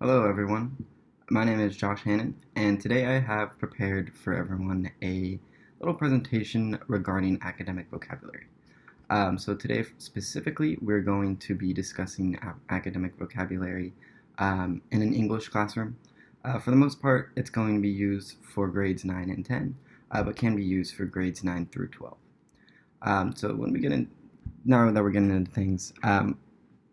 Hello, everyone. My name is Josh Hannon, and today I have prepared for everyone a little presentation regarding academic vocabulary. So today, specifically, we're going to be discussing academic vocabulary in an English classroom. For the most part, it's going to be used for grades 9 and 10, but can be used for grades 9 through 12. So when we get in, now that we're getting into things,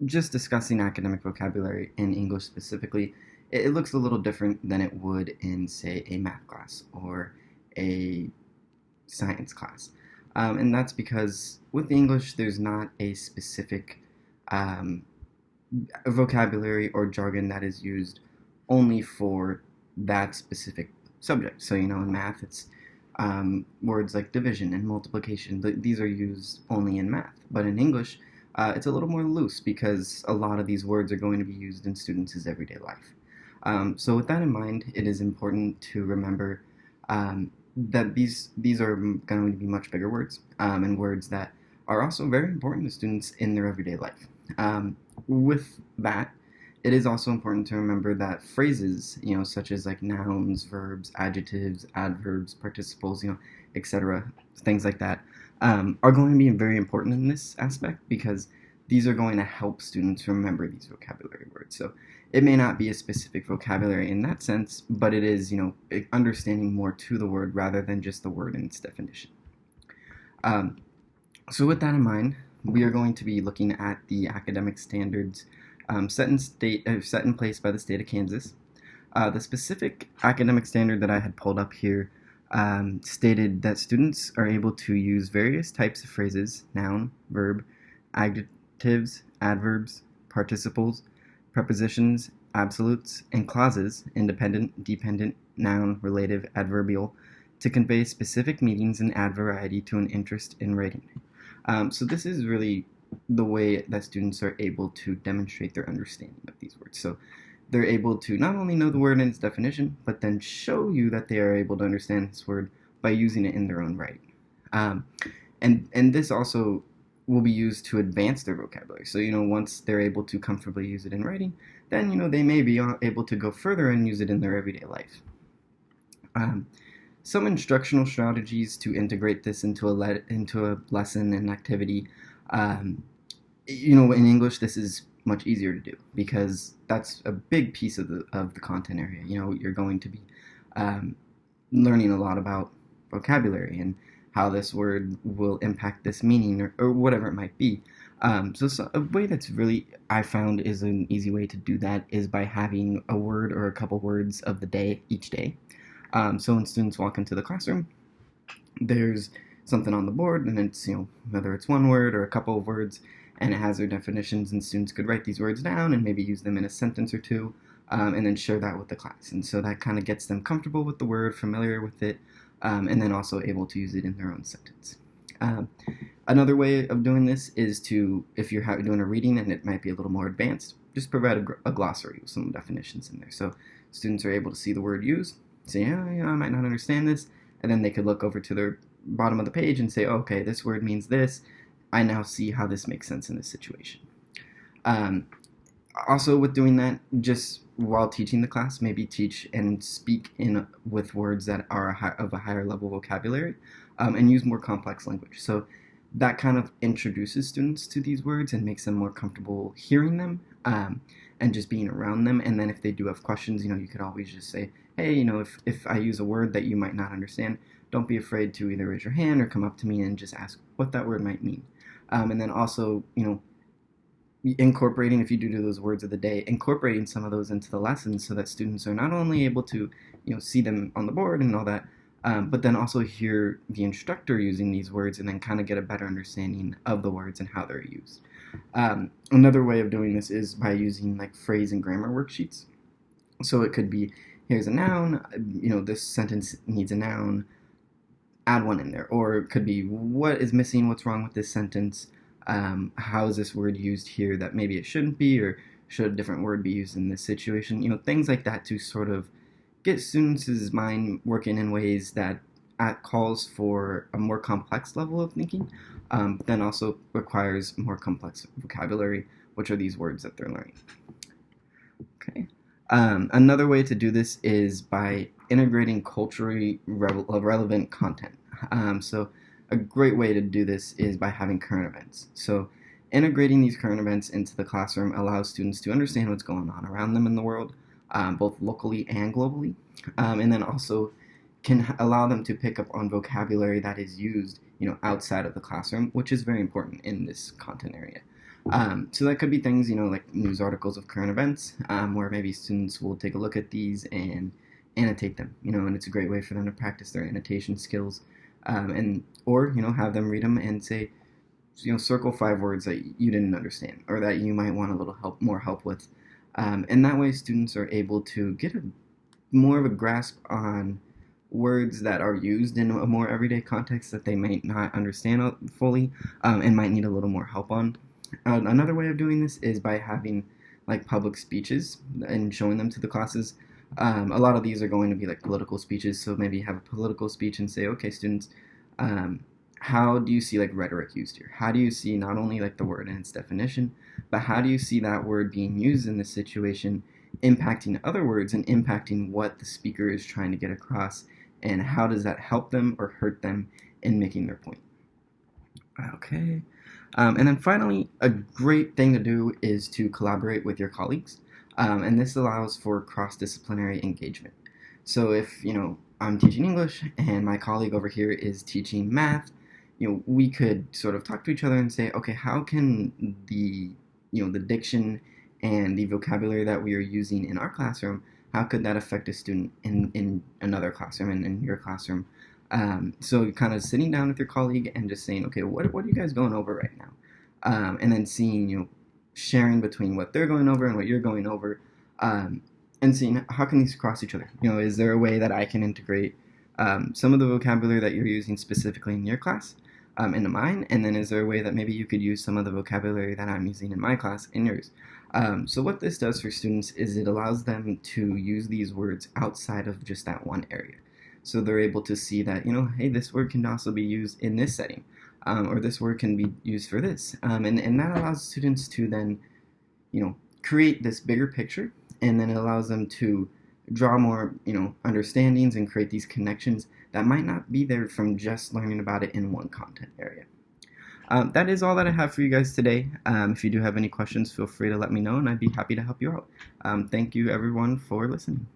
just discussing academic vocabulary in English specifically, it looks a little different than it would in, say, a math class or a science class. And that's because with English, there's not a specific um, vocabulary or jargon that is used only for that specific subject. So, in math, it's words like division and multiplication. These are used only in math. But in English, it's a little more loose because a lot of these words are going to be used in students' everyday life. So with that in mind, it is important to remember that these are going to be much bigger words and words that are also very important to students in their everyday life. With that, it is also important to remember that phrases, such as like nouns, verbs, adjectives, adverbs, participles, etc., things like that, are going to be very important in this aspect because these are going to help students remember these vocabulary words. So it may not be a specific vocabulary in that sense, but it is, understanding more to the word rather than just the word and its definition. Um, so with that in mind, we are going to be looking at the academic standards set in place by the state of Kansas. The specific academic standard that I had pulled up here stated that students are able to use various types of phrases, noun, verb, adjectives, adverbs, participles, prepositions, absolutes, and clauses, independent, dependent, noun, relative, adverbial, to convey specific meanings and add variety to an interest in writing. So this is really the way that students are able to demonstrate their understanding of these words. So they're able to not only know the word and its definition, but then show you that they are able to understand this word by using it in their own writing. And this also will be used to advance their vocabulary. So, once they're able to comfortably use it in writing, then, they may be able to go further and use it in their everyday life. Some instructional strategies to integrate this into a lesson and activity. In English, this is much easier to do because that's a big piece of the content area. You're going to be learning a lot about vocabulary and how this word will impact this meaning or whatever it might be. So a way that's really, I found, is an easy way to do that is by having a word or a couple words of the day each day. So when students walk into the classroom, there's something on the board, and it's, whether it's one word or a couple of words, and it has their definitions, and students could write these words down and maybe use them in a sentence or two, and then share that with the class. And so that kind of gets them comfortable with the word, familiar with it, and then also able to use it in their own sentence. Another way of doing this is to, if you're doing a reading and it might be a little more advanced, just provide a glossary with some definitions in there. So students are able to see the word used, say, I might not understand this, and then they could look over to their bottom of the page and say, okay, this word means this. I now see how this makes sense in this situation. Also, with doing that, just while teaching the class, maybe teach and speak with words that are of a higher level vocabulary, and use more complex language. So that kind of introduces students to these words and makes them more comfortable hearing them and just being around them. And then if they do have questions, you could always just say, hey, if I use a word that you might not understand, don't be afraid to either raise your hand or come up to me and just ask what that word might mean. And then also, incorporating, if you do those words of the day, incorporating some of those into the lessons so that students are not only able to, see them on the board and all that, but then also hear the instructor using these words and then kind of get a better understanding of the words and how they're used. Another way of doing this is by using like phrase and grammar worksheets. So it could be, here's a noun, this sentence needs a noun, add one in there. Or it could be, what is missing, what's wrong with this sentence, how is this word used here that maybe it shouldn't be, or should a different word be used in this situation, things like that to sort of get students' mind working in ways that calls for a more complex level of thinking, but then also requires more complex vocabulary, which are these words that they're learning. Okay. Another way to do this is by integrating culturally relevant content. So a great way to do this is by having current events. So integrating these current events into the classroom allows students to understand what's going on around them in the world, both locally and globally, and then also can allow them to pick up on vocabulary that is used, outside of the classroom, which is very important in this content area. So that could be things, like news articles of current events, where maybe students will take a look at these and annotate them, and it's a great way for them to practice their annotation skills, or have them read them and say, circle 5 words that you didn't understand or that you might want a little more help with, and that way students are able to get more of a grasp on words that are used in a more everyday context that they might not understand fully, and might need a little more help on. Another way of doing this is by having like public speeches and showing them to the classes. A lot of these are going to be like political speeches, so maybe have a political speech and say, okay, students, how do you see like rhetoric used here? How do you see not only like the word and its definition, but how do you see that word being used in this situation impacting other words and impacting what the speaker is trying to get across, and how does that help them or hurt them in making their point? Okay. And then finally, a great thing to do is to collaborate with your colleagues. And this allows for cross-disciplinary engagement. So if, I'm teaching English and my colleague over here is teaching math, we could sort of talk to each other and say, okay, how can the diction and the vocabulary that we are using in our classroom, how could that affect a student in another classroom, in your classroom? So kind of sitting down with your colleague and just saying, okay, what are you guys going over right now? And then seeing, sharing between what they're going over and what you're going over, and seeing how can these cross each other? Is there a way that I can integrate some of the vocabulary that you're using specifically in your class into mine? And then is there a way that maybe you could use some of the vocabulary that I'm using in my class in yours? So what this does for students is it allows them to use these words outside of just that one area. So they're able to see that, hey, this word can also be used in this setting, or this word can be used for this. And that allows students to then, create this bigger picture, and then it allows them to draw more, understandings and create these connections that might not be there from just learning about it in one content area. That is all that I have for you guys today. If you do have any questions, feel free to let me know, and I'd be happy to help you out. Thank you, everyone, for listening.